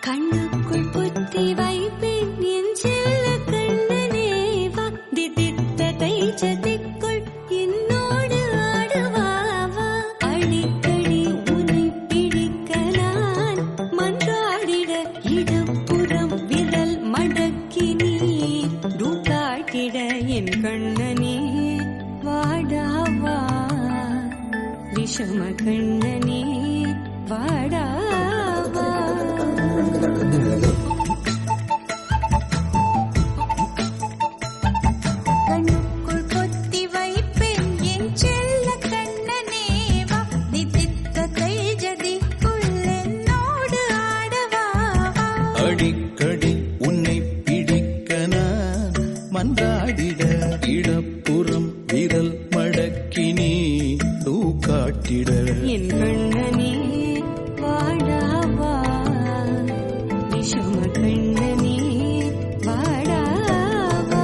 கண்ணுக்குள் புத்தி வைப்பேன் என் செல்ல கண்ணனே வா திதித்த தைச்சதிக்குள் என்னோடு ஆடுவாவா அடிக்கடி உன்னை பிடிக்க நான் மன்றாடிட இடப்புறம் விரல் மடக்கி நீ காட்டிட என் கண்ணனே வாடாவா விஷம கண்ணனே வாடாவா கண்ணுக்குள் பொத்தி வைப்பேன் என் செல்ல கண்ணனே வா திதித்த தைஜதிக்குள் என்னோடு ஆடவா அடிக்கடி உன்னை பிடிக்க நான் மன்றாடிட இடப்புறம் விரல் மடக்கி நீ காட்டிட என் கண்ணனே வாடாவா விஷம கண்ணனே வாடாவா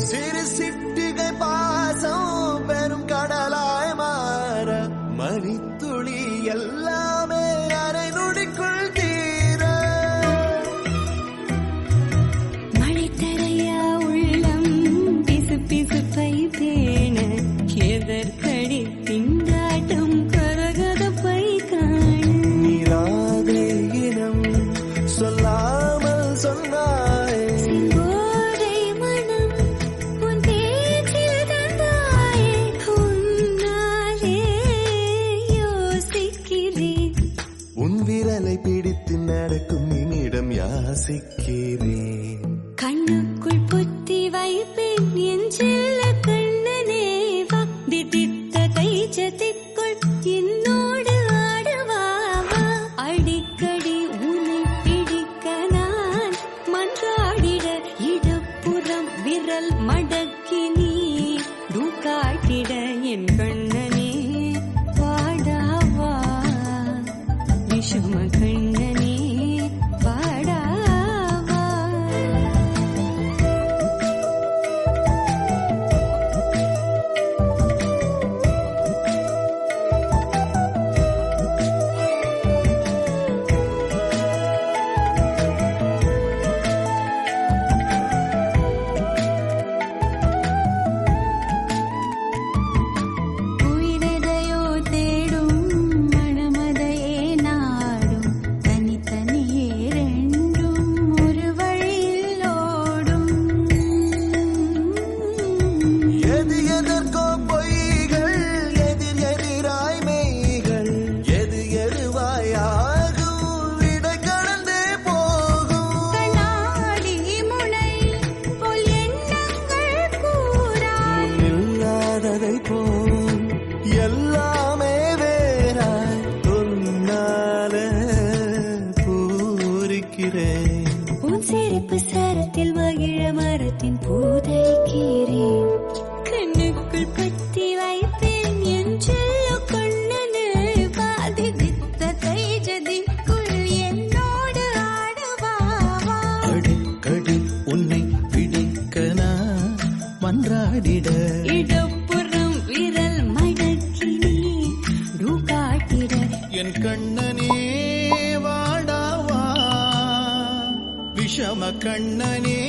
சிறு சிட்டிகை பாசம் பெரும் கடலாய் மாற மணித்துளி எல்லாமே அரை நொடிக்குள் தீர மழைத்தரையா உள்ளம் பிசு பிசுப்பை பேண எதற்கடி திண்டாட்டம் கரகதப்பை காண நீராதே இனம் சொல்லாமல் சொன்னாய் போதை மனம் உன் பேச்சில் தந்தாயே உன்னாலே யோசிக்கிறேன் உன் விரலை பிடித்து நடக்கும் என்னிடம் யாசிக்கிறேன் கண்ணுக்குள் புத்தி வைப்பேன் என் செல்ல கண்ணனே வா திதித்த தைச்சதிக்குள் என்னோடு ஆடுவாவா அடிக்கடி உன்னை பிடிக்க நான் மன்றாடிட இடப்புறம் விரல் மடக்கி நீ காட்டிட என் கண்ணனே வாடாவா விஷம கண்ணனே வாடாவா உயிரெதையோ தேடும் மனமதையே நாடும் தனித்தனியே ரெண்டும் ஒரு வழியில் ஓடும் எது எதற்கோ பொய்கள் எதிர் எதிராய் மெய்கள் எது எதுவாயாகும் இடை கடந்தே போகும் கண்ணாடி முனை போல் எண்ணங்கள் கூறாய் இல்லாததை போல் எல்லாமே வேறாய் உன்னால பூரிக்கிறேன் உன் சிரிப்பு சரத்தில் மகிழ மரத்தின் பூதைக்கிறேன் கண்ணுக்குள் பத்தி வைப்பேன் என் செல்ல கண்ணனே பாதித்த தைஜதிக்குள் என்னோடு ஆடவாவா அடிக்கடி உன்னை பிடிக்க நான் மன்றாடிட இடப்புறம் விரல் மடக்கி நீ காட்டிட என் கண்ணனே வாடாவா விஷம கண்ணனே